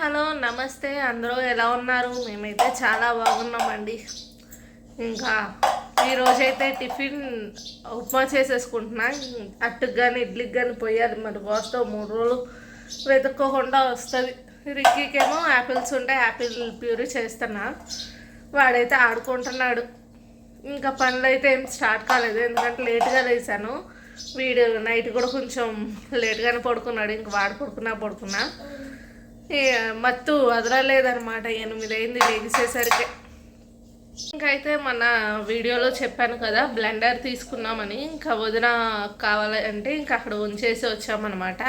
Hello నమస్తే అందరూ ఎలా ఉన్నారు? మేమైతే చాలా బాగున్నామండి. ఇంకా ఈరోజైతే టిఫిన్ ఉప్మా చేసేసుకుంటున్నా. అట్టుకు కానీ ఇడ్లీకి కానీ పోయాలి మరి బాస్తో 3 రోజులు వెతుక్కోకుండా వస్తుంది. రిక్కీకేమో యాపిల్స్ ఉంటే యాపిల్ ప్యూరీ చేస్తున్నా. వాడైతే ఆడుకుంటున్నాడు. ఇంకా పనులు అయితే ఏం స్టార్ట్ కాలేదు ఎందుకంటే లేట్గా లేసాను. వీడు నైట్ కూడా కొంచెం లేట్గానే పడుకున్నాడు. ఇంక వాడు పడుకున్నా మత్తు వదలలేదనమాట. 8 అయింది లేచేసరికి. ఇంకైతే మన వీడియోలో చెప్పాను కదా బ్లెండర్ తీసుకున్నామని. ఇంకా వదిన కావాలంటే ఇంకా అక్కడ ఉంచేసి వచ్చామన్నమాట.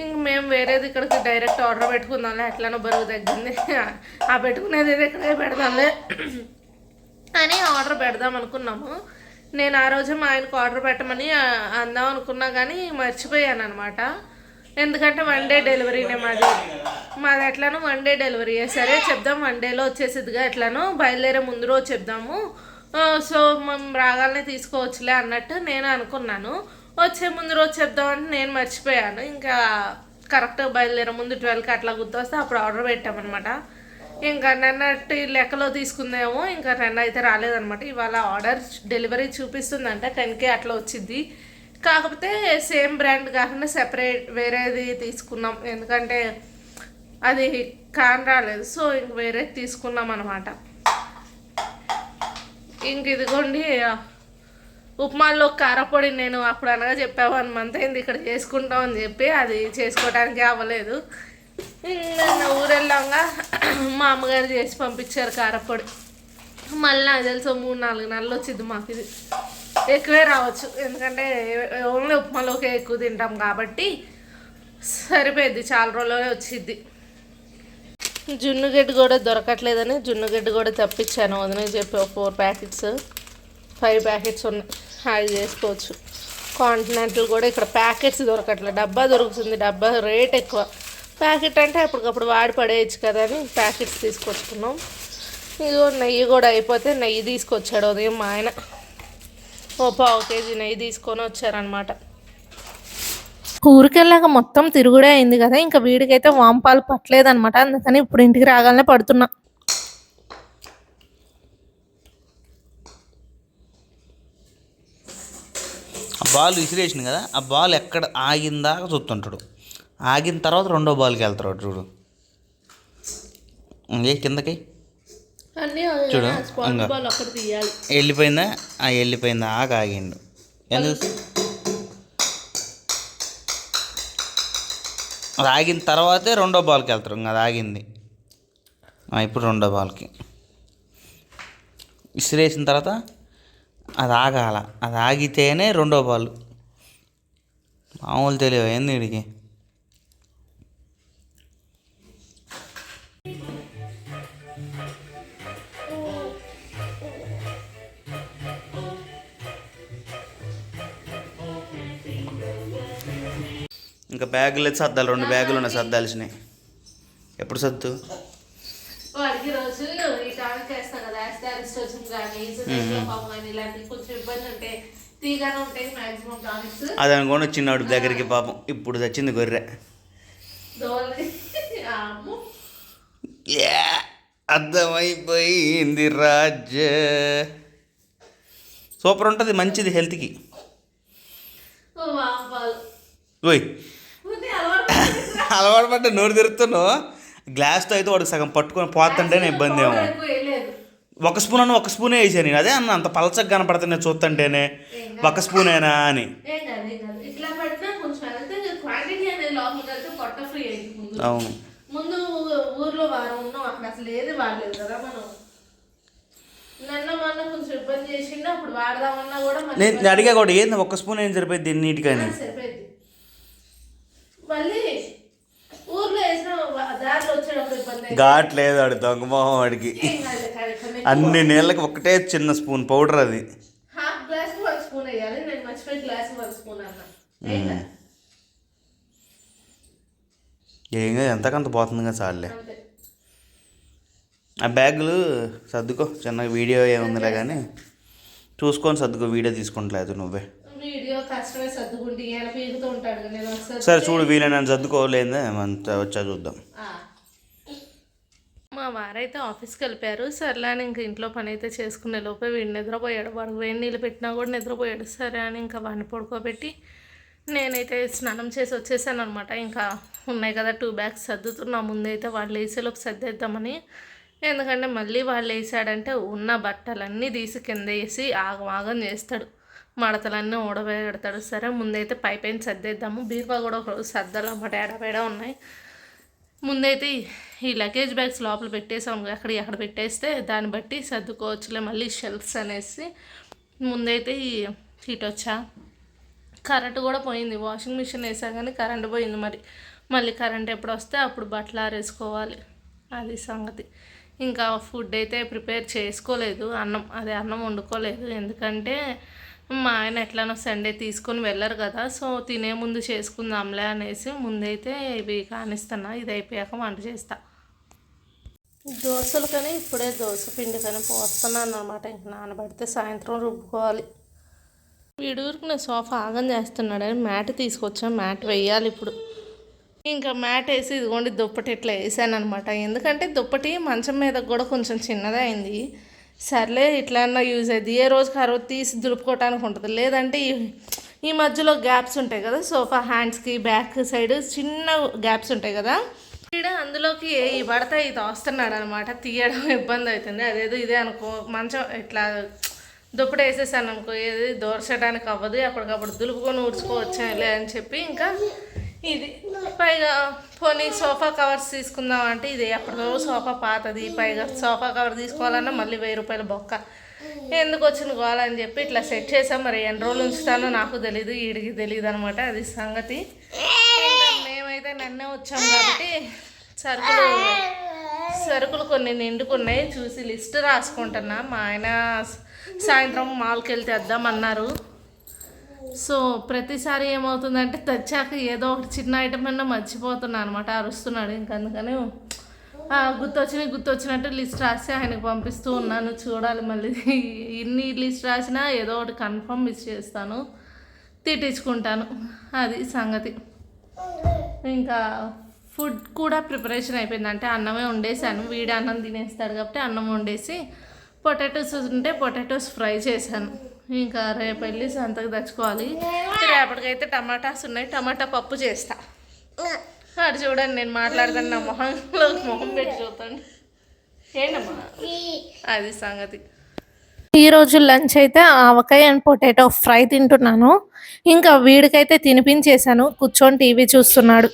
ఇంక మేము వేరేది ఇక్కడికి డైరెక్ట్ ఆర్డర్ పెట్టుకుందాంలే, ఎట్లానో బరువు తగ్గింది, ఆ పెట్టుకునేది ఇక్కడికే పెడదాంలే అని ఆర్డర్ పెడదాం అనుకున్నాము. నేను ఆ రోజు మా ఆయనకు ఆర్డర్ పెట్టమని అందాం అనుకున్నా కానీ మర్చిపోయాను అనమాట. ఎందుకంటే 1 డే డెలివరీనే మాది ఎట్లానో 1 డే డెలివరీ. సరే చెప్దాం 1 డేలో వచ్చేసిద్దిగా, ఎట్లానో బయలుదేరే ముందు రోజు చెప్దాము, సో మనం రాగానే తీసుకోవచ్చులే అన్నట్టు నేను అనుకున్నాను. వచ్చే ముందు రోజు చెప్దామంటే నేను మర్చిపోయాను. ఇంకా కరెక్ట్గా బయలుదేరే ముందు 12కి అట్లా గుర్తొస్తే అప్పుడు ఆర్డర్ పెట్టామన్నమాట. ఇంకా నిన్నటి లెక్కలో తీసుకుందేమో, ఇంకా నిన్న అయితే రాలేదనమాట. ఇవాళ ఆర్డర్ డెలివరీ చూపిస్తుందంట 10K అట్లా వచ్చింది. కాకపోతే సేమ్ బ్రాండ్ కాకుండా సెపరేట్ వేరేది తీసుకున్నాం, ఎందుకంటే అది కాన్ రాలేదు. సో ఇంక వేరే తీసుకున్నాం అనమాట. ఇంక ఇదిగోండి ఉప్మాలో కారపొడి నేను అప్పుడు అనగా చెప్పా 1 మంత్ అయింది ఇక్కడ చేసుకుంటాం అని చెప్పి, అది చేసుకోవడానికి అవ్వలేదు. నిన్న ఊరెళ్ళాగా మా అమ్మగారు చేసి పంపించారు కారపొడి. మళ్ళీ నాకు తెలుసు 3-4 నెలలు వచ్చింది మాకు. ఇది ఎక్కువే రావచ్చు ఎందుకంటే ఓన్లీ ఉప్మాలోకి ఎక్కువ తింటాం కాబట్టి సరిపోయింది, చాలా రోజులనే వచ్చింది. జున్నుగడ్డి కూడా దొరకట్లేదని జున్నుగడ్డి కూడా తెప్పించాను. వదిన చెప్పి 4 ప్యాకెట్స్ 5 ప్యాకెట్స్ ఉన్నాయి, అది చేసుకోవచ్చు. కాంటినెంటల్ కూడా ఇక్కడ ప్యాకెట్స్ దొరకట్లేదు, డబ్బా దొరుకుతుంది. డబ్బా రేట్ ఎక్కువ, ప్యాకెట్ అంటే అప్పటికప్పుడు వాడి పడేయచ్చు కదా అని ప్యాకెట్స్ తీసుకొచ్చుకున్నాం. ఇదిగో నెయ్యి కూడా అయిపోతే నెయ్యి తీసుకొచ్చాడు ఉదయం మా ఆయన. 1 కేజీ నెయ్యి తీసుకొని వచ్చారనమాట. ఊరికెళ్ళాక మొత్తం తిరుగుడే అయింది కదా, ఇంకా వీడికైతే వాంపాలు పట్టలేదనమాట. అందుకని ఇప్పుడు ఇంటికి రాగానే పడుతున్నా. ఆ బాల్ విసిరేసింది కదా, ఆ బాల్ ఎక్కడ ఆగిందాక చూస్తుంటాడు. ఆగిన తర్వాత 2వ బాల్కి వెళ్తాడు చూడు. కిందకి చూడు, వెళ్ళిపోయిందా? వెళ్ళిపోయిందా? ఆగిండు. ఎందుకు? అది ఆగిన తర్వాతే 2వ బాల్కి వెళ్తారు. ఇంకా అది ఆగింది. ఇప్పుడు 2వ బాల్కి విసిరేసిన తర్వాత అది ఆగాల, అది ఆగితేనే 2వ బాల్. మామూలు తెలియదు ఏంది వీడికి. ఇంకా బ్యాగులు అయితే సర్దాలి, 2 బ్యాగులు ఉన్నాయి సర్దాల్సినాయి. ఎప్పుడు సర్దు? వాడికి రోజు ఈ టానిక్ వేస్తాం కదా, యాస్టారిస్టోసిన్ కానీ ఇలాంటి కొంచెం ఇబ్బంది ఉంటే తీగానే ఉంటాయి మ్యాక్సిమం టానిక్స్. అది అనుకోని వచ్చినాడు దగ్గరికి, పాపం ఇప్పుడు తెచ్చింది గొర్రె. అర్థమైపోయింది రాజ. సూపర్ ఉంటుంది, మంచిది హెల్త్కి. ఓయ్ అలవాటు పడ్డ నోరు తిరుగుతున్నావు. గ్లాస్తో అయితే వాడికి సగం పట్టుకొని పోతుంటేనే ఇబ్బంది ఏమో. 1 స్పూన్ అన్న 1 స్పూనే వేసాను నేను. అదే అన్న అంత పలచగా కనపడుతున్నాయి చూస్తుంటేనే 1 స్పూనేనా అని. అవును, ముందు ఊర్లో వారం ఉన్నాం, అక్కడ అసలు ఏది వాడలేదు కదా మనం. నన్న కొంచెం ఇబ్బంది చేసిండు, అప్పుడు వాడదామన్నా కూడా నేను అడిగా కూడా ఏంది 1 స్పూన్ ఏం సరిపోయింది నీటికని. సరిపోయింది. మళ్ళీ ఊర్లో వేసిన దారిలో వచ్చేటప్పుడు ఇబ్బంది. ఘాట్ లేదు వాడి దొంగమోహం వాడికి. అన్ని నీళ్ళకి ఒకటే చిన్న స్పూన్ పౌడర్, అది ½ గ్లాస్ 1 స్పూన్ వేయాలి. నేను మర్చిపోయి గ్లాస్ 1 స్పూన్ అన్నా. ఏంగా ఎంతకంత పోతుంది కదా చాలులే. ఆ బ్యాగులు సర్దుకో, చిన్న వీడియో ఏముందిలే కానీ చూసుకొని సర్దుకో. వీడియో తీసుకుంటలేదు నువ్వే. సరే చూడు వీలైనా సర్దుకోలేదా వచ్చా చూద్దాం. వారైతే ఆఫీస్కి వెళ్ళిపోయారు. సర్లే అని ఇంక ఇంట్లో పని అయితే చేసుకునే లోపే వీడు నిద్రపోయాడు. వాడు వేడి నీళ్ళు పెట్టినా కూడా నిద్రపోయాడు. సరే అని ఇంకా వాడిని పడుకోబెట్టి నేనైతే స్నానం చేసి వచ్చేసాను అనమాట. ఇంకా ఉన్నాయి కదా 2 బ్యాగ్స్ సర్దుతున్నా. ముందైతే వాళ్ళు వేసేలోపు సర్దేద్దామని. ఎందుకంటే మళ్ళీ వాళ్ళు వేసాడంటే ఉన్న బట్టలన్నీ తీసి కింద వేసి ఆగం చేస్తాడు, మడతలన్నీ ఊడబెడతాడు. సరే ముందైతే పైన సర్దేద్దాము. బీరువా కూడా ఒకరోజు సర్దాలు అన్నమాట, ఏడబేడ ఉన్నాయి. ముందైతే ఈ లగేజ్ బ్యాగ్స్ లోపల పెట్టేసాము, ఎక్కడ పెట్టేస్తే దాన్ని బట్టి సర్దుకోవచ్చులే మళ్ళీ షెల్ఫ్స్ అనేసి. ముందైతే ఈ హీట్ వచ్చా, కరెంటు కూడా పోయింది. వాషింగ్ మిషన్ వేసా కానీ కరెంటు పోయింది. మళ్ళీ కరెంట్ ఎప్పుడు వస్తే అప్పుడు బట్టలు ఆరేసుకోవాలి, అది సంగతి. ఇంకా ఫుడ్ అయితే ప్రిపేర్ చేసుకోలేదు, అన్నం వండుకోలేదు. ఎందుకంటే మా ఆయన ఎట్లానో సండే తీసుకొని వెళ్ళరు కదా, సో తినే ముందు చేసుకుందాంలే అనేసి ముందైతే ఇవి కానిస్తున్నా. ఇది అయిపోయాక వంట చేస్తా. దోశలు కానీ ఇప్పుడే దోశ పిండి కానీ పోస్తున్నాను అనమాట. ఇంక నానబడితే సాయంత్రం రుబ్బుకోవాలి. వీడూరికి నా సోఫా ఆగం చేస్తున్నాడని మ్యాట్ తీసుకొచ్చాను, మ్యాట్ వేయాలి ఇప్పుడు. ఇంకా మ్యాట్ వేసి ఇదిగోండి దుప్పటి ఇట్లా వేసాను అనమాట. ఎందుకంటే దుప్పటి మంచం మీద కూడా కొంచెం చిన్నదే అయింది. సర్లే ఇట్లన్నా యూజ్ అయ్యింది, ఏ రోజుకి ఆ రోజు తీసి దులుపుకోవటానికి ఉంటుంది. లేదంటే ఈ మధ్యలో గ్యాప్స్ ఉంటాయి కదా, సోఫా హ్యాండ్స్కి బ్యాక్ సైడ్ చిన్న గ్యాప్స్ ఉంటాయి కదా, వీడు అందులోకి ఈ పడతాయి తోస్తున్నాడు అనమాట. తీయడం ఇబ్బంది అవుతుంది. అదేదో ఇదే అనుకో, మంచం ఇట్లా దుప్పటి వేసేసాను అనుకో, ఏది దోర్చడానికి అవ్వదు, అప్పటికప్పుడు దులుపుకొని ఊడ్చుకోవచ్చాలే అని చెప్పి ఇంకా ఇది పైగా పోనీ సోఫా కవర్స్ తీసుకుందాం అంటే ఇది ఎప్పటికో సోఫా పాతది, పైగా సోఫా కవర్ తీసుకోవాలన్నా మళ్ళీ 1000 రూపాయల బొక్క, ఎందుకు వచ్చిన గోలని చెప్పి ఇట్లా సెట్ చేసాం. మరి ఎన్ని రోజులు ఉంచుతానో నాకు తెలీదు, వీడికి తెలియదు అనమాట, అది సంగతి. మేమైతే నిన్నే వచ్చాం కాబట్టి సరుకులు కొన్ని నిండుకున్నాయి, చూసి లిస్ట్ రాసుకుంటున్నా. మా ఆయన సాయంత్రం మాల్కి వెళ్తే వద్దామన్నారు. సో ప్రతిసారి ఏమవుతుందంటే తెచ్చాక ఏదో ఒకటి చిన్న ఐటమ్ అన్నా మర్చిపోతున్నా అనమాట, అరుస్తున్నాడు. ఇంక అందుకని గుర్తొచ్చినట్టు లిస్ట్ రాసి ఆయనకు పంపిస్తూ ఉన్నాను. చూడాలి మళ్ళీ ఇన్ని లిస్ట్ రాసినా ఏదో ఒకటి కన్ఫర్మ్ మిస్ చేస్తాను, తిట్టించుకుంటాను, అది సంగతి. ఇంకా ఫుడ్ కూడా ప్రిపరేషన్ అయిపోయింది. అంటే అన్నమే వండేసాను, వీడి అన్నం తినేస్తాడు కాబట్టి అన్నం వండేసి పొటాటోస్ ఉంటే పొటాటోస్ ఫ్రై చేశాను. ఇంకా రేపు వెళ్ళి సంతకు తెచ్చుకోవాలి. రేపటికైతే టమాటాస్ ఉన్నాయి, టమాటా పప్పు చేస్తా. అటు చూడండి నేను మాట్లాడతాను, నా మొహం పెట్టి చూస్తాను ఏంటమ్మా, అది సంగతి. ఈరోజు లంచ్ అయితే ఆవకాయ అండ్ పొటాటో ఫ్రై తింటున్నాను. ఇంకా వీడికైతే తినిపించేశాను, కూర్చొని టీవీ చూస్తున్నాడు.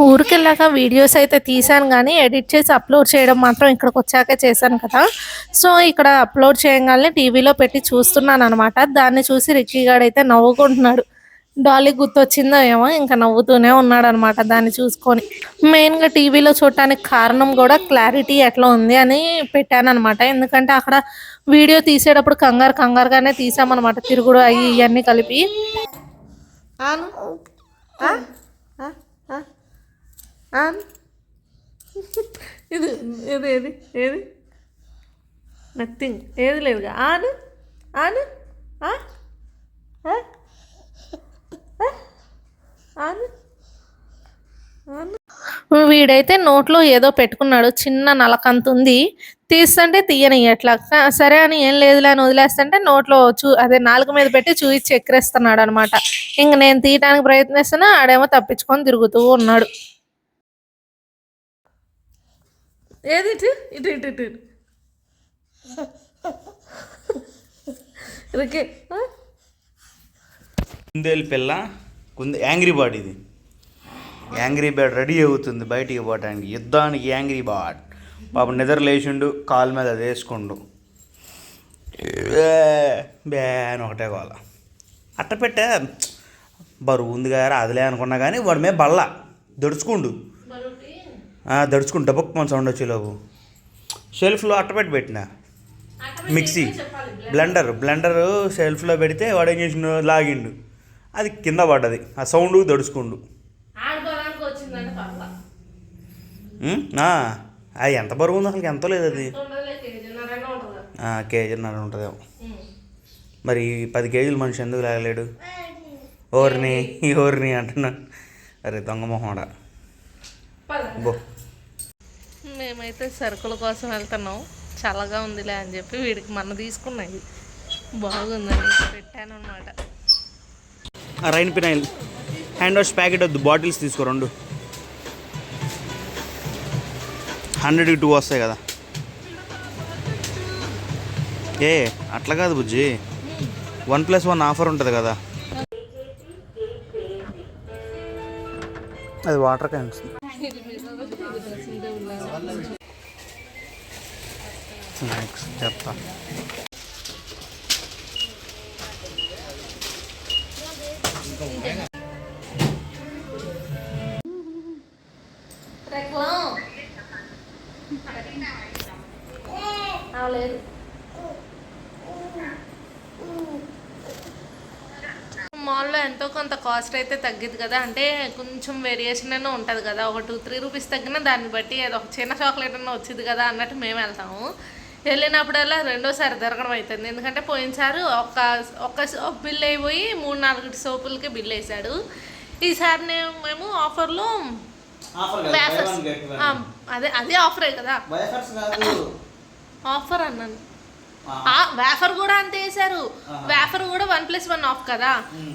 ఊరికెళ్ళాక వీడియోస్ అయితే తీసాను కానీ ఎడిట్ చేసి అప్లోడ్ చేయడం మాత్రం ఇక్కడికి వచ్చాక చేశాను కదా, సో ఇక్కడ అప్లోడ్ చేయగానే టీవీలో పెట్టి చూస్తున్నాను అనమాట. దాన్ని చూసి రిక్కీగాడైతే నవ్వుకుంటున్నాడు. డాలీ గుర్తొచ్చిందో ఏమో ఇంకా నవ్వుతూనే ఉన్నాడు అనమాట దాన్ని చూసుకొని. మెయిన్గా టీవీలో చూడటానికి కారణం కూడా క్లారిటీ ఎట్లా ఉంది అని పెట్టాను అనమాట. ఎందుకంటే అక్కడ వీడియో తీసేటప్పుడు కంగారుగానే తీసామన్నమాట, తిరుగుడు అవి ఇవన్నీ కలిపి. ఇది ఏది ఏది ఏది నథింగ్, ఏది లేదుగా. ఆను ఆను వీడైతే నోట్లో ఏదో పెట్టుకున్నాడు, చిన్న నలకంత ఉంది, తీస్తుంటే తీయని ఎట్లా సరే అని ఏం లేదులే అని వదిలేస్తుంటే నోట్లో అదే నాలుగు మీద పెట్టి చూసి ఎక్కిరేస్తున్నాడు అనమాట. ఇంక నేను తీయడానికి ప్రయత్నిస్తున్నా, ఆడేమో తప్పించుకొని తిరుగుతూ ఉన్నాడు. ఏది ఇటు ఇటు ఇటు ఇటు ఇదికే కుందేలు పిల్ల యాంగ్రీ బర్డ్. ఇది యాంగ్రీ బర్డ్ రెడీ అవుతుంది బయటికి పోవటానికి, యుద్ధానికి. యాంగ్రీ బర్డ్ పాపం నిద్ర లేచిండు, కాలు మీద అది వేసుకుండు, బ్యాన్ ఒకటే గోల. అట్ట పెట్టే బరువు ఉంది కదా అదిలే అనుకున్నా కానీ వాడి మీద బల్ల దడుచుకుండు డబ్బుకు మన సౌండ్ వచ్చేలోపు షెల్ఫ్లో అట్టపెట్టి పెట్టిన మిక్సీ బ్లెండర్ షెల్ఫ్లో పెడితే వాడు ఏం చేసిండు, లాగిండు, అది కింద పడ్డది, ఆ సౌండ్ దడుచుకుండు. అది ఎంత బరువు ఉంది అసలు, ఎంతో లేదు అది, కేజీన్నర ఉంటుందేమో. మరి 10 కేజీలు మనిషి ఎందుకు లాగలేడు? ఓర్ని అంటున్నా. అరే దొంగ మొహం బో. మేమైతే సరుకుల కోసం వెళ్తున్నాం. చల్లగా ఉందిలే అని చెప్పి వీడికి మొన్న తీసుకున్నాయి బాగుందని పెట్టాను అనమాట. Rain penile hand wash packet వద్దు, బాటిల్స్ తీసుకో 2. 100కి 2 వస్తాయి కదా. ఏ అట్లా కాదు బుజ్జి, 1+1 ఆఫర్ ఉంటుంది కదా. అది వాటర్ క్యాన్స్. నెక్స్ట్ చెప్తా. లేదు మాల్లో ఎంతో కొంత కాస్ట్ అయితే తగ్గిద్ది కదా, అంటే కొంచెం వేరియేషన్ అయినా ఉంటుంది కదా. ఒక 2-3 రూపీస్ తగ్గినా దాన్ని బట్టి ఏదో ఒక చిన్న చాక్లెట్ అన్నా వచ్చింది కదా అన్నట్టు మేము వెళ్తాము. వెళ్ళినప్పుడల్లా రెండోసారి దొరకడం అవుతుంది. ఎందుకంటే పోయినసారి ఒక సోప్ బిల్ అయిపోయి 3-4 సోపులకి బిల్ వేసాడు. ఈసారి మేము ఆఫర్లో వేఫర్స్, అదే ఆఫరే కదా, ఆఫర్ అన్నాను. వేఫర్ కూడా అంతే వేసారు. వేఫర్ కూడా 1+1 ఆఫ్ కదా.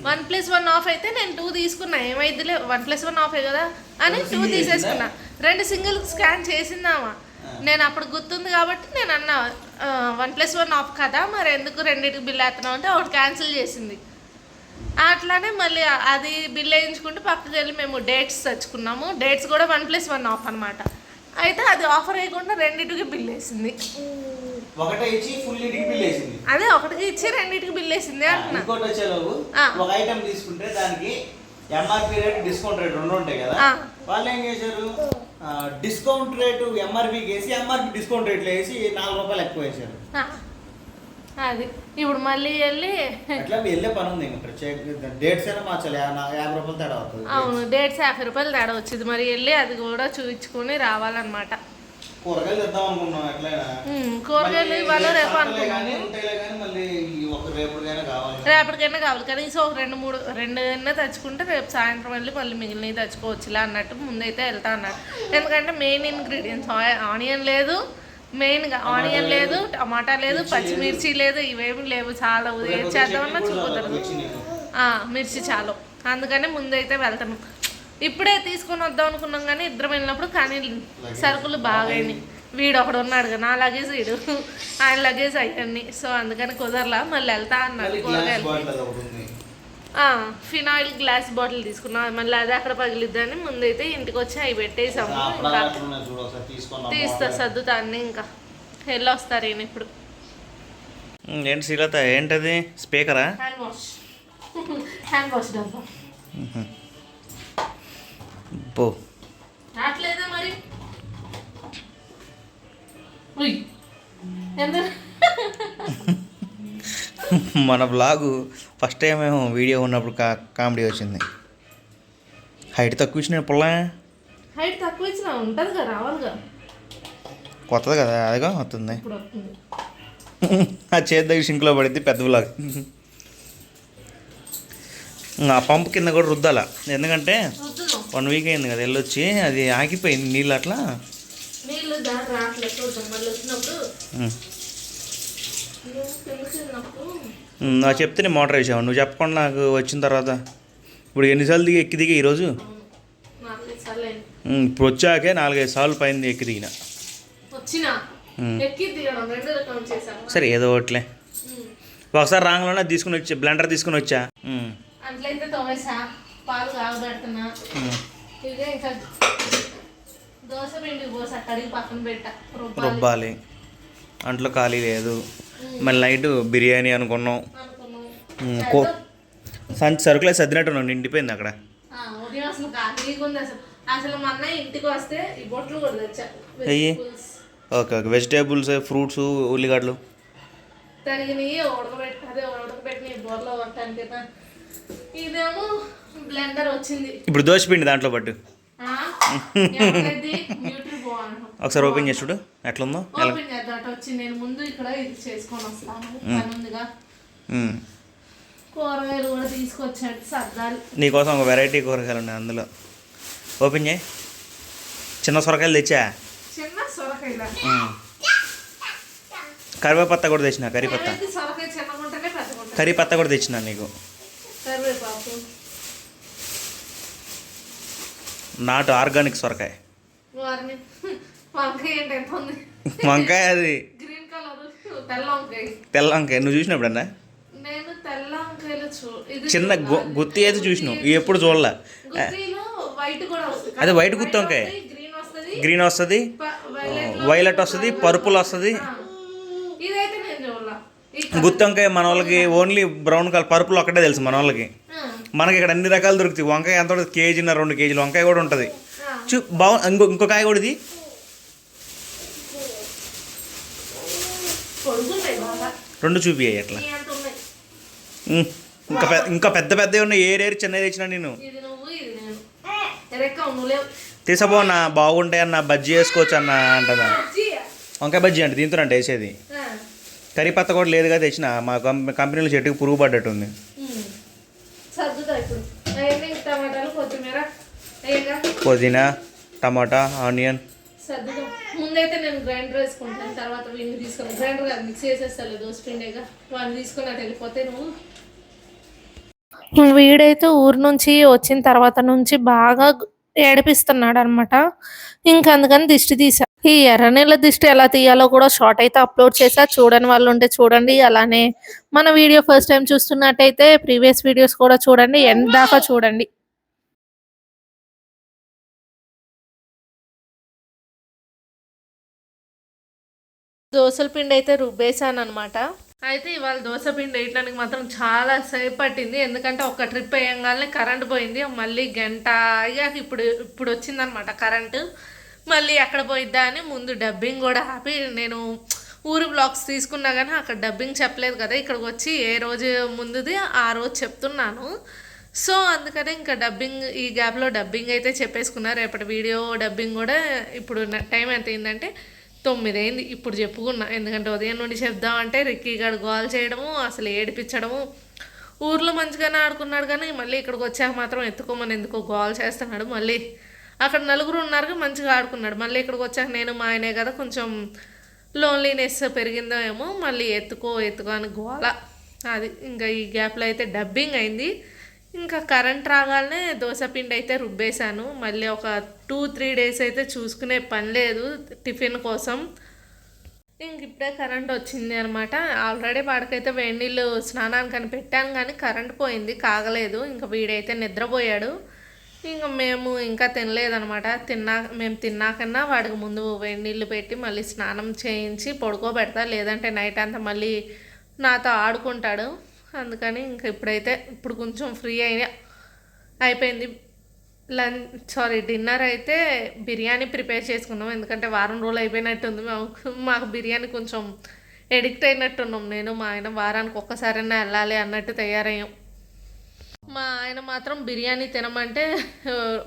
1+1 ఆఫ్ అయితే నేను 2 తీసుకున్నా. ఏమైద్దిలే 1+1 ఆఫే కదా అని 2 తీసేసుకున్నా. 2 సింగిల్ స్కాన్ చేసిందామా. నేను అప్పుడు గుర్తుంది కాబట్టి నేను అన్నా 1+1 ఆఫ్ కదా, మరి ఎందుకు రెండింటికి బిల్ వేస్తున్నావు అంటే ఒకటి క్యాన్సిల్ చేసింది. అట్లానే మళ్ళీ అది బిల్ వేయించుకుంటూ పక్కకి వెళ్ళి మేము డేట్స్ తెచ్చుకున్నాము. డేట్స్ కూడా 1+1 ఆఫ్ అనమాట. అయితే అది ఆఫర్ అయ్యకుండా రెండింటికి బిల్ వేసింది. ఒకటే ఇచ్చి ఫుల్ ఇంటికి బిల్ వేసింది. అదే ఒకటికి ఇచ్చి రెండింటికి బిల్ వేసింది అంటున్నా. ఇంకోటి వచ్చేలోపు ఒక ఐటమ్ తీసుకుంటే దానికి ఎంఆర్పి రేట్, డిస్కౌంట్ రేట్ 2 ఉంటాయి కదా. వాళ్ళు ఏం చేశారు, డిస్కౌంట్ రేటు ఎంఆర్పికి వేసి ఎంఆర్పి డిస్కౌంట్ రేట్లు వేసి 4 రూపాయలు ఎక్కువ వేసారు. అది ఇప్పుడు మళ్ళీ వెళ్ళి అట్లా వెళ్ళే పని ఉంది. ఇంకా ప్రత్యేక డేట్స్ అయినా మార్చాలి, 50 రూపాయలు తేడా అవుతుంది. అవును, డేట్స్ 50 రూపాయలు తేడా వచ్చింది. మరి వెళ్ళి అది కూడా చూపించుకుని రావాలన్నమాట. కూరగాయలు తెద్దాం అనుకున్నాం. ఎట్లయినా కూరగాయలు ఇవాళ రేపు అనుకున్నాము. రేపటికైనా కావాలి. కనీసం ఒక 2-3 తెచ్చుకుంటే రేపు సాయంత్రం వెళ్ళి మళ్ళీ మిగిలినవి తెచ్చుకోవచ్చులే అన్నట్టు ముందైతే వెళ్తా అన్నారు. ఎందుకంటే మెయిన్ ఇంగ్రీడియంట్స్ ఆనియన్ లేదు, మెయిన్గా ఆనియన్ లేదు, టమాటా లేదు, పచ్చిమిర్చి లేదు, ఇవేమి లేవు. చాలా ఉదయం చేద్దామన్నా చూపుతారు మిర్చి చాలు. అందుకని ముందైతే వెళ్తాను. ఇప్పుడే తీసుకొని వద్దాం అనుకున్నాం కానీ ఇద్దరం వెళ్ళినప్పుడు కానీ సరుకులు బాగాయినాయి. వీడు ఒకడు ఉన్నాడు కదా, నా లగేజ్ వీడు, ఆయన లగేజ్ అవన్నీ. సో అందుకని కుదరలా. మళ్ళీ వెళ్తా అన్నాడు. ఫినాయిల్ గ్లాస్ బాటిల్ తీసుకున్నాం. మళ్ళీ అది అక్కడ పగిలిద్దని ముందైతే ఇంటికి వచ్చి అవి పెట్టేసాము. ఇంకా తీస్తా సర్దుతా అన్నీ. ఇంకా వెళ్ళి వస్తారు ఈయన ఇప్పుడు. ఏంటి శ్రీలత, ఏంటది స్పీకరా? హ్యాండ్ వాష్ డబ్బా పో రావట్లేదా మరి. మన బ్లాగు ఫస్ట్ టైం మేము వీడియో ఉన్నప్పుడు కామెడీ వచ్చింది. హైట్ తక్కువ ఇచ్చిన పుల్ల, హైట్ తక్కువ ఇచ్చిన ఉంటుంది కదా, రావాలిగా. కొత్తది కదా, అదిగా వస్తుంది. ఆ చేతి దగ్గర సింక్లో పడిద్ది పెద్ద బ్లాగ్. ఆ పంపు కింద కూడా రుద్దాల, ఎందుకంటే 1 వీక్ అయింది కదా వెళ్ళొచ్చి, అది ఆగిపోయింది నీళ్ళు. అట్లా నాకు చెప్తే మోటార్ వేసావు, నువ్వు చెప్పకుండా నాకు వచ్చిన తర్వాత. ఇప్పుడు ఎన్నిసార్లు ఎక్కి దిగా ఈరోజు? ఇప్పుడు వచ్చాకే 4-5 సార్లు పైన ఎక్కి దిగిన. సరే ఏదో ఒకట్లే. ఒకసారి రాంగ్లోనే తీసుకుని వచ్చా, బ్లెండర్ తీసుకుని వచ్చా. అట్లయితే తోమేసా, పాలు కాగబెడుతున్నా. ఇదే ఇంకా దోశ పిండి పోసా, కడిగి పక్కన పెట్టా, రుబ్బాలి. అంట్లో ఖాళీ లేదు. మళ్ళీ నైట్ బిర్యానీ అనుకున్నాం. సరుకులే సర్దినట్టు నిండిపోయింది అక్కడ. ఉదయం అసలు ఖాళీగా ఉంది. అసలు మా అన్నయ్య ఇంటికి వస్తే ఈ బొట్లు కూడా తెచ్చా. ఓకే ఓకే, వెజిటేబుల్స్, ఫ్రూట్స్, ఉల్లిగడ్డలు తరిగినవి ఉడకబెట్టిన బోర్లో పట్టానికి. ఇదేమో బ్లెండర్ వచ్చింది. ఇప్పుడు దోశ పిండి దాంట్లో పట్టు. ఒకసారి ఓపెన్ చేసి చూడు ఎట్లుందో. ఓపెన్ చేద్దాం వచ్చింది. నేను ముందు ఇక్కడ ఇది చేసుకొని వస్తాను, పని ఉందిగా. కూరగాయలు కూడా తీసుకొచ్చాడు, సర్దాలి. నీకోసం ఒక వెరైటీ కూరగాయలు ఉన్నాయి అందులో. ఓపెన్ చేయి. చిన్న సొరకాయలు తెచ్చా. చిన్న సొరకాయ సొరకాయలా కరివేపత్త కూడా తెచ్చిన కరిపత్త సొరకాయ చిన్నగుంటేనే పెద్దగుంటుంది. కరిపత్త కూడా తెచ్చిన నీకు. కరివేపాకు నాటు ఆర్గానిక్ సొరకాయ. వారిని వంకాయ ఏంటి ఎంత ఉంది? వంకాయ అది గ్రీన్ కలర్ తెల్ల వంకాయ. తెల్ల వంకాయ నువ్వు చూసినప్పుడన్నా? నేను తెల్ల వంకాయలు ఇది చిన్న గుత్తి అయితే చూసినావు, ఇవి ఎప్పుడు చూడలే. గుత్తిలో వైట్ కూడా వస్తుంది. అదే వైట్ గుత్తి వంకాయ, గ్రీన్ వస్తుంది, గ్రీన్ వస్తుంది, వైలెట్ వస్తుంది, పర్పుల్ వస్తుంది. ఇదైతే నేను చూడలా. గుత్తి వంకాయ మన వాళ్ళకి ఓన్లీ బ్రౌన్ కలర్ పర్పుల్ ఒక్కటే తెలుసు మన వాళ్ళకి. మనకి ఇక్కడ అన్ని రకాలు దొరుకుతాయి. వంకాయ ఎంత ఉంటుంది? కేజీన్నర 2 కేజీలు వంకాయ కూడా ఉంటుంది. ఇంకో కాయ కూడా ఇది. రెండు చూపియ్యాయి అట్లా. ఇంకా పెద్ద పెద్దవి ఉన్నాయి. ఏరేరు చిన్నది తెచ్చినా నేను. తీసబో అన్న బాగుంటాయి అన్న, బజ్జీ వేసుకోవచ్చు అన్న అంటదా. వంకాయ బజ్జీ అంటే దీంతో అంటే వేసేది. కరిపత్త కూడా లేదుగా తెచ్చిన. మా కంపెనీలో చెట్టుకి పురుగు పడ్డట్టు ఉంది. పుదీనా, టమాటా, ఆనియన్. ముందైతే నేను గ్రైండర్ వేసుకుంటాను, తర్వాత వీడిని తీసుకొని గ్రైండర్ కాదు మిక్స్ చేసేస్తాను దోశ పిండిగా. వాడిని తీసుకొని అటు వెళ్ళిపోతే నువ్వు. వీడైతే ఊరు నుంచి వచ్చిన తర్వాత నుంచి బాగా ఏడిపిస్తున్నాడు అనమాట. ఇంకా అందుకని దిష్టి తీసా. ఈ ఎర్రనీళ్ళ దిష్టి ఎలా తీయాలో కూడా షార్ట్ అయితే అప్లోడ్ చేసా. చూడని వాళ్ళు ఉంటే చూడండి. అలానే మన వీడియో ఫస్ట్ టైం చూస్తున్నట్టయితే ప్రీవియస్ వీడియోస్ కూడా చూడండి, ఎండ్ దాకా చూడండి. దోశల పిండి అయితే రుబ్బేసాను అనమాట. అయితే ఇవాళ దోశ పిండి వేయడానికి మాత్రం చాలా సేపు పట్టింది. ఎందుకంటే ఒక ట్రిప్ వేయంగానే కరెంట్ పోయింది. మళ్ళీ గంట అయ్యాక ఇప్పుడు వచ్చిందనమాట కరెంటు. మళ్ళీ ఎక్కడ పోయిద్దా అని ముందు డబ్బింగ్ కూడా ఆపి, నేను ఊరు బ్లాగ్స్ తీసుకున్నా కానీ అక్కడ డబ్బింగ్ చెప్పలేదు కదా. ఇక్కడికి వచ్చి ఏ రోజు ముందుది ఆ రోజు చెప్తున్నాను. సో అందుకనే ఇంకా డబ్బింగ్ ఈ గ్యాప్లో డబ్బింగ్ అయితే చెప్పేసుకున్నా. రేపటి వీడియో డబ్బింగ్ కూడా ఇప్పుడు టైం ఎంత అయిందంటే 9 అయింది. ఇప్పుడు చెప్పుకున్నా. ఎందుకంటే ఉదయం నుండి చెప్దామంటే రిక్కీ గారు గోల్ చేయడము, అసలు ఏడిపించడము. ఊర్లో మంచిగానే ఆడుకున్నాడు కానీ మళ్ళీ ఇక్కడికి వచ్చాక మాత్రం ఎత్తుకోమని ఎందుకో గోల్ చేస్తున్నాడు. మళ్ళీ అక్కడ నలుగురు ఉన్నారు మంచిగా ఆడుకున్నాడు. మళ్ళీ ఇక్కడికి వచ్చాక నేను మా ఆయనే కదా, కొంచెం లోన్లీనెస్ పెరిగిందో ఏమో, మళ్ళీ ఎత్తుకో అని గోల. అది ఇంకా ఈ గ్యాప్లో అయితే డబ్బింగ్ అయింది. ఇంకా కరెంట్ రాగానే దోశపిండి అయితే రుబ్బేశాను. మళ్ళీ ఒక 2-3 డేస్ అయితే చూసుకునే పని లేదు టిఫిన్ కోసం. ఇంక ఇప్పుడే కరెంట్ వచ్చింది అనమాట. ఆల్రెడీ వాడికైతే వేడి నీళ్ళు స్నానానికి అని పెట్టాను కానీ కరెంట్ పోయింది, కాగలేదు. ఇంకా వీడైతే నిద్రపోయాడు. ఇంకా మేము ఇంకా తినలేదనమాట. మేము తిన్నాకన్నా వాడికి ముందు వేడి నీళ్ళు పెట్టి మళ్ళీ స్నానం చేయించి పడుకోబెడతా, లేదంటే నైట్ అంతా మళ్ళీ నాతో ఆడుకుంటాడు. అందుకని ఇంకా ఇప్పుడు కొంచెం ఫ్రీ అయిపోయింది. డిన్నర్ అయితే బిర్యానీ ప్రిపేర్ చేసుకున్నాం. ఎందుకంటే వారం రోజులు అయిపోయినట్టుంది. మాకు బిర్యానీ కొంచెం ఎడిక్ట్ అయినట్టున్నాం. నేను మా ఆయన వారానికి ఒక్కసారైనా వెళ్ళాలి అన్నట్టు తయారయ్యాం. మా ఆయన మాత్రం బిర్యానీ తినమంటే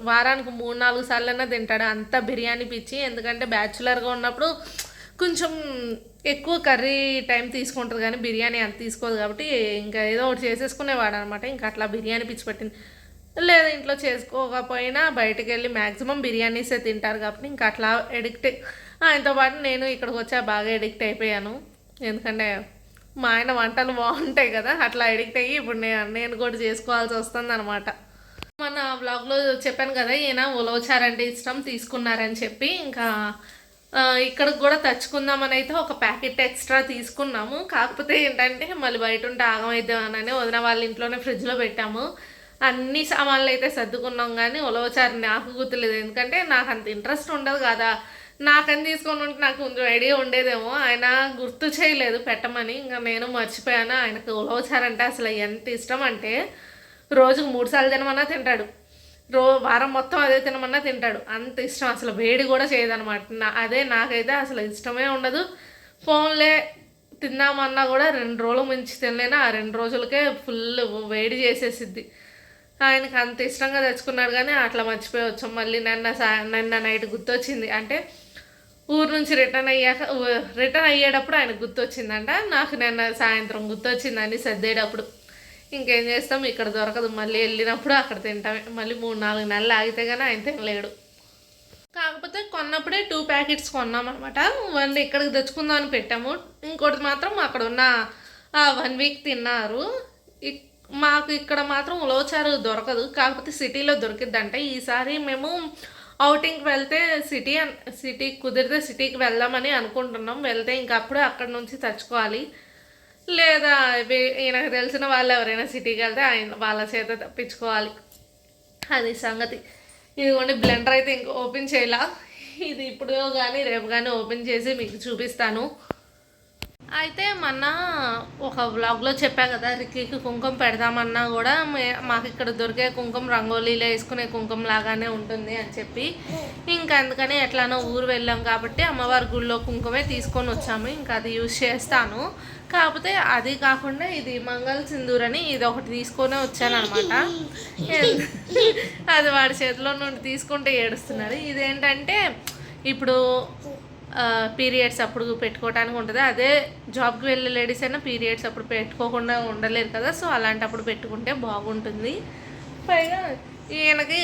వారానికి 3-4 సార్లైనా తింటాడు. అంత బిర్యానీ పిచ్చి. ఎందుకంటే బ్యాచులర్గా ఉన్నప్పుడు కొంచెం ఎక్కువ కర్రీ టైం తీసుకుంటుంది కానీ బిర్యానీ అంత తీసుకోదు కాబట్టి ఇంకా ఏదో ఒకటి చేసేసుకునేవాడు అనమాట. ఇంకా అట్లా బిర్యానీ పిచ్చి పట్టింది. లేదా ఇంట్లో చేసుకోకపోయినా బయటకు వెళ్ళి మ్యాక్సిమం బిర్యానీసే తింటారు కాబట్టి ఇంకా అట్లా ఎడిక్ట్. ఆయనతో పాటు నేను ఇక్కడికి వచ్చా బాగా ఎడిక్ట్ అయిపోయాను. ఎందుకంటే మా ఆయన వంటలు బాగుంటాయి కదా, అట్లా ఎడిక్ట్ అయ్యి ఇప్పుడు నేను కూడా చేసుకోవాల్సి వస్తుంది అనమాట. మన బ్లాగ్లో చెప్పాను కదా ఈయన ఉలవచారు అంటే ఇష్టం తీసుకున్నారని చెప్పి, ఇంకా ఇక్కడికి కూడా తెచ్చుకుందామని అయితే ఒక ప్యాకెట్ ఎక్స్ట్రా తీసుకున్నాము. కాకపోతే ఏంటంటే మళ్ళీ బయట ఉంటే ఆగమైద్దామని వదిన వాళ్ళ ఇంట్లోనే ఫ్రిడ్జ్లో పెట్టాము. అన్ని సామాన్లు అయితే సర్దుకున్నాం కానీ ఉలవచారు నాకు గుర్తులేదు. ఎందుకంటే నాకు అంత ఇంట్రెస్ట్ ఉండదు కదా. నాకని తీసుకొని ఉంటే నాకు కొంచెం ఐడియా ఉండేదేమో. ఆయన గుర్తు చేయలేదు పెట్టమని, ఇంకా నేను మర్చిపోయాను. ఆయనకు ఉలవచారు అంటే అసలు ఎంత ఇష్టం అంటే రోజుకు 3 సార్లు తినమన్నా తింటాడు, వారం మొత్తం అదే తినమన్నా తింటాడు. అంత ఇష్టం. అసలు వేడి కూడా చేయదనమాట. అదే నాకైతే అసలు ఇష్టమే ఉండదు. ఫోన్లే తిందామన్నా కూడా 2 రోజులు మించి తినలేనా, ఆ 2 రోజులకే ఫుల్ వేడి చేసేసిద్ది. ఆయనకు అంత ఇష్టంగా తెచ్చుకున్నాడు కానీ అట్లా మర్చిపోయి వచ్చాం. మళ్ళీ నిన్న నైట్ గుర్తొచ్చింది. అంటే ఊరు నుంచి రిటర్న్ అయ్యేటప్పుడు ఆయనకు గుర్తొచ్చిందంట. నాకు నిన్న సాయంత్రం గుర్తొచ్చిందని సర్దేటప్పుడు. ఇంకేం చేస్తాం, ఇక్కడ దొరకదు. మళ్ళీ వెళ్ళినప్పుడు అక్కడ తింటామే. మళ్ళీ 3-4 నెలలు ఆగితే కానీ ఆయన తినలేడు. కాకపోతే కొన్నప్పుడే 2 ప్యాకెట్స్ కొన్నాం అనమాట. 1 ఇక్కడికి తెచ్చుకుందాం అని పెట్టాము. ఇంకోటి మాత్రం అక్కడ ఉన్న 1 వీక్ తిన్నారు. మాకు ఇక్కడ మాత్రం ఉలవచారు దొరకదు, కాకపోతే సిటీలో దొరికిద్దంట. ఈసారి మేము అవుటింగ్కి వెళ్తే సిటీ కుదిరితే సిటీకి వెళ్దామని అనుకుంటున్నాం. వెళ్తే ఇంకా అప్పుడు అక్కడ నుంచి తెచ్చుకోవాలి, లేదా ఈయనకు తెలిసిన వాళ్ళు ఎవరైనా సిటీకి వెళ్తే వాళ్ళ చేత తప్పించుకోవాలి. అది సంగతి. ఇదిగోండి బ్లెండర్ అయితే ఇంక ఓపెన్ చేయాల. ఇది ఇప్పుడు కానీ రేపు కానీ ఓపెన్ చేసి మీకు చూపిస్తాను. అయితే మొన్న ఒక వ్లాగ్లో చెప్పా కదా, రిక్కీకి కుంకుమ పెడదామన్నా కూడా మాకు ఇక్కడ దొరికే కుంకుమ రంగోలీలో వేసుకునే కుంకుమ లాగానే ఉంటుంది అని చెప్పి, ఇంకా అందుకని ఎట్లానో ఊరు వెళ్ళాం కాబట్టి అమ్మవారి గుళ్ళో కుంకుమే తీసుకొని వచ్చాము. ఇంకా అది యూజ్ చేస్తాను. కాకపోతే అది కాకుండా ఇది మంగళ సింధూర్ అని ఇది ఒకటి తీసుకొనే వచ్చానమాట. అది వాడి చేతిలో నుండి తీసుకుంటే ఏడుస్తున్నాడు. ఇదేంటంటే ఇప్పుడు పీరియడ్స్ అప్పుడు పెట్టుకోవడానికి ఉంటుంది. అదే జాబ్కి వెళ్ళే లేడీస్ అయినా పీరియడ్స్ అప్పుడు పెట్టుకోకుండా ఉండలేరు కదా, సో అలాంటప్పుడు పెట్టుకుంటే బాగుంటుంది. పైగా ఈయనకి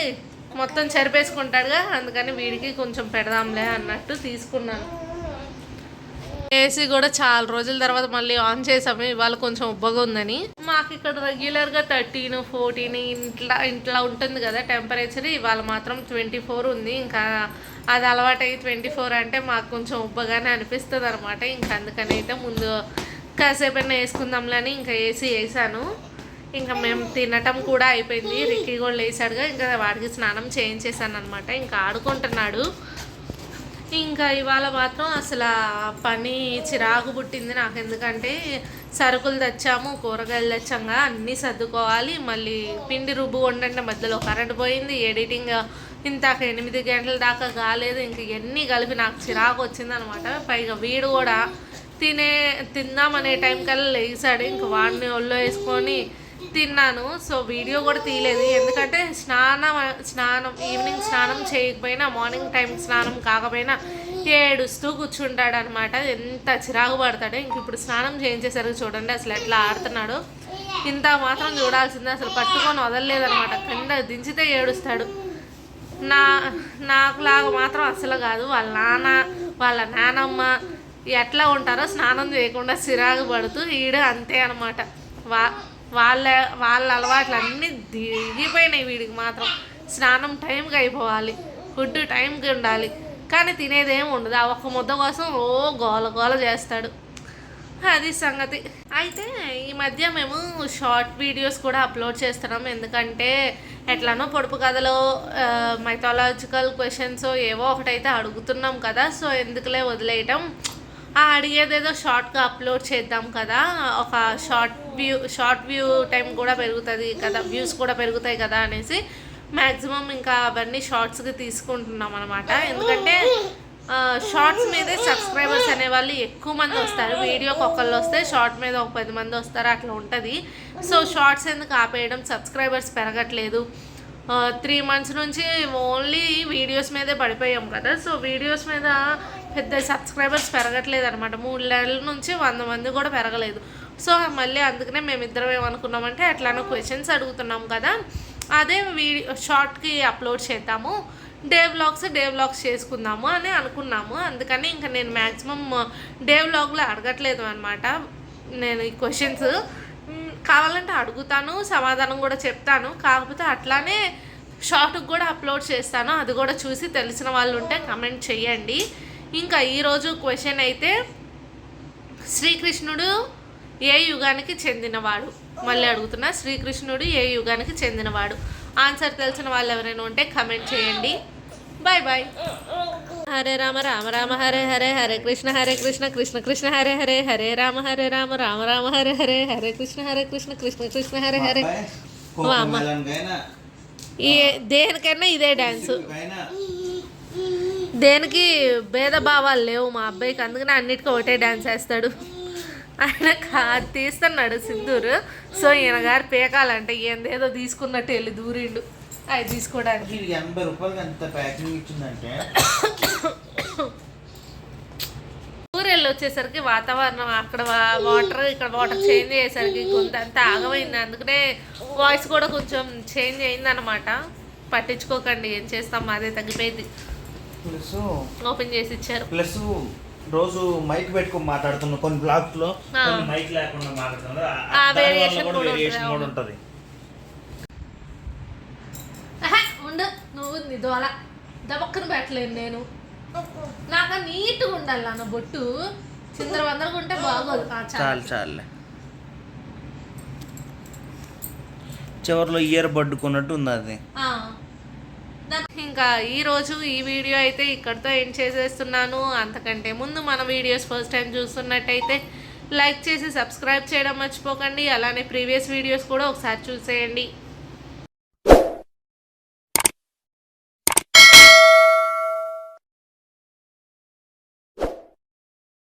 మొత్తం చెరిపేసుకుంటాడుగా, అందుకని వీడికి కొంచెం పెడదాంలే అన్నట్టు తీసుకున్నాను. ఏసీ కూడా చాలా రోజుల తర్వాత మళ్ళీ ఆన్ చేసాము. ఇవాళ కొంచెం ఉబ్బగా ఉందని. మాకు ఇక్కడ రెగ్యులర్గా 13, 14 ఇంట్లో ఉంటుంది కదా టెంపరేచర్. ఇవాళ మాత్రం 24 ఉంది. ఇంకా అది అలవాటు అయ్యి 24 అంటే మాకు కొంచెం ఉబ్బగానే అనిపిస్తుంది అనమాట. ఇంకా అందుకని అయితే ముందు కాసేపైనా వేసుకుందాంలే అని ఇంకా ఏసీ వేసాను. ఇంకా మేము తినటం కూడా అయిపోయింది. రిక్కీ కూడా లేసాడుగా, ఇంకా వాడికి స్నానం చేయించేసాను అనమాట. ఇంకా ఆడుకుంటున్నాడు. ఇంకా ఇవాళ మాత్రం అసలు పని చిరాకు పుట్టింది నాకు. ఎందుకంటే సరుకులు తెచ్చాము, కూరగాయలు తెచ్చాంగా, అన్నీ సర్దుకోవాలి. మళ్ళీ పిండి రుబ్బు వండంటే మధ్యలో కరెంట్ పోయింది. ఎడిటింగ్ ఇంతాక 8 గంటల దాకా కాలేదు. ఇంక ఇవన్నీ కలిపి నాకు చిరాకు వచ్చిందనమాట. పైగా వీడు కూడా తిందామనే టైం కల్లా లేచాడు. ఇంక వాడిని ఒళ్ళో వేసుకొని తిన్నాను. సో వీడియో కూడా తీయలేదు, ఎందుకంటే స్నానం ఈవినింగ్ స్నానం చేయకపోయినా మార్నింగ్ టైం స్నానం కాకపోయినా ఏడుస్తూ కూర్చుంటాడు అనమాట. ఎంత చిరాకు పడతాడు. ఇంక ఇప్పుడు స్నానం చేయించేసరికి చూడండి అసలు ఎట్లా ఆడుతున్నాడు. ఇంత మాత్రం చూడాల్సిందే, అసలు పట్టుకొని వదలలేదనమాట. కింద దించితే ఏడుస్తాడు. నాకులాగా మాత్రం అసలు కాదు. వాళ్ళ నానమ్మ ఎట్లా ఉంటారో స్నానం చేయకుండా చిరాకు పడుతూ ఈడు అంతే అనమాట. వాళ్ళ అలవాట్లు అన్నీ దిగిపోయినాయి. వీడికి మాత్రం స్నానం టైంకి అయిపోవాలి, ఫుడ్ టైంకి ఉండాలి, కానీ తినేదేం ఉండదు. ఆ ఒక్క ముద్ద కోసం గోల గోల చేస్తాడు. అది సంగతి. అయితే ఈ మధ్య మేము షార్ట్ వీడియోస్ కూడా అప్లోడ్ చేస్తున్నాం. ఎందుకంటే ఎట్లానో పొడుపు కథలో మైథాలజికల్ క్వశ్చన్స్ ఏవో ఒకటైతే అడుగుతున్నాం కదా, సో ఎందుకులే వదిలేయటం, అడిగేదేదో షార్ట్గా అప్లోడ్ చేద్దాం కదా, ఒక షార్ట్ వ్యూ టైం కూడా పెరుగుతుంది కదా, వ్యూస్ కూడా పెరుగుతాయి కదా అనేసి మ్యాక్సిమం ఇంకా అవన్నీ షార్ట్స్కి తీసుకుంటున్నాం అనమాట. ఎందుకంటే షార్ట్స్ మీదే సబ్స్క్రైబర్స్ అనేవాళ్ళు ఎక్కువ మంది వస్తారు. వీడియోకి ఒకళ్ళు వస్తే షార్ట్ మీద ఒక 10 మంది వస్తారు, అట్లా ఉంటుంది. సో షార్ట్స్ ఎందుకు ఆపేయడం, సబ్స్క్రైబర్స్ పెరగట్లేదు. 3 months నుంచి ఓన్లీ వీడియోస్ మీదే పడిపోయాం కదా, సో వీడియోస్ మీద పెద్ద సబ్స్క్రైబర్స్ పెరగట్లేదు అనమాట. 3 నెలల నుంచి 100 మంది కూడా పెరగలేదు. సో మళ్ళీ అందుకనే మేమిద్దరం ఏమనుకున్నామంటే ఎట్లానో క్వశ్చన్స్ అడుగుతున్నాం కదా, అదే షార్ట్కి అప్లోడ్ చేద్దాము, డే వ్లాగ్స్ చేసుకుందాము అని అనుకున్నాము. అందుకని ఇంకా నేను మ్యాక్సిమం డే వ్లాగ్లో అడగట్లేదు అనమాట. నేను ఈ క్వశ్చన్స్ కావాలంటే అడుగుతాను, సమాధానం కూడా చెప్తాను. కాకపోతే అట్లానే షార్ట్కి కూడా అప్లోడ్ చేస్తాను. అది కూడా చూసి తెలిసిన వాళ్ళు ఉంటే కమెంట్ చేయండి. ఇంకా ఈరోజు క్వశ్చన్ అయితే, శ్రీకృష్ణుడు ఏ యుగానికి చెందినవాడు? మళ్ళీ అడుగుతున్నా, శ్రీకృష్ణుడు ఏ యుగానికి చెందినవాడు? ఆన్సర్ తెలిసిన వాళ్ళు ఎవరైనా ఉంటే కమెంట్ చేయండి. Bye bye. హరే రామ రామ రామ హరే హరే, హరే కృష్ణ కృష్ణ కృష్ణ హరే హరే, హరే రామ రామ రామ హరే హరే, హరే కృష్ణ కృష్ణ కృష్ణ హరే హరే. అమ్మ దేనికైనా ఇదే డ్యాన్సు, దేనికి భేదభావాలు లేవు మా అబ్బాయికి. అందుకని అన్నిటికీ ఒకటే డ్యాన్స్ వేస్తాడు. ఆయన తీస్తున్నాడు సింధూరు. సో ఈయన గారు పేకాలంటే ఏందేదో తీసుకున్నట్టు వెళ్ళి దూరిండు అది తీసుకోవడానికి. 80 రూపాయలకి ఎంత ప్యాకింగ్ ఇచ్చిందంటే, ఊరెళ్ళి వచ్చేసరికి వాతావరణం అక్కడ వాటర్ ఇక్కడ వాటర్ చేంజ్ అయ్యేసరికి గొంతు అంతా ఆగమైంది. అందుకనే వాయిస్ కూడా కొంచెం చేంజ్ అయిందనమాట. పట్టించుకోకండి, ఏం చేస్తాం, అదే తగ్గిపోయింది. ప్లస్ ఓపెన్ చేసి ఇచ్చారు. ప్లస్ రోజు మైక్ పెట్టుకొని మాట్లాడుతున్నాం కొన్ని బ్లాగ్స్ లో, కొన్ని మైక్ లేకుండా మాట్లాడుతున్నారు. ఆ దాని వల్ల వేరియేషన్ కూడా కూడా వేరియేషన్ ఉంటుంది. కూడా ఉంటుంది. ఉండు నువ్వు నీ దోల దబక్కన పెట్టలేను నేను. నాకు నీట్గా ఉండాలి నాన్న బొట్టు, చిందర వందరగా ఉంటే బాగోదు. చాలు చాలులే. చివరిలో ఇయర్ బడ్ కొన్నట్టు ఉంది అది. ఇంకా ఈరోజు ఈ వీడియో అయితే ఇక్కడితో ఎండ్ చేసేస్తున్నాను. అంతకంటే ముందు మన వీడియోస్ ఫస్ట్ టైం చూస్తున్నట్టయితే లైక్ చేసి సబ్స్క్రైబ్ చేయడం మర్చిపోకండి. అలానే ప్రీవియస్ వీడియోస్ కూడా ఒకసారి చూసేయండి.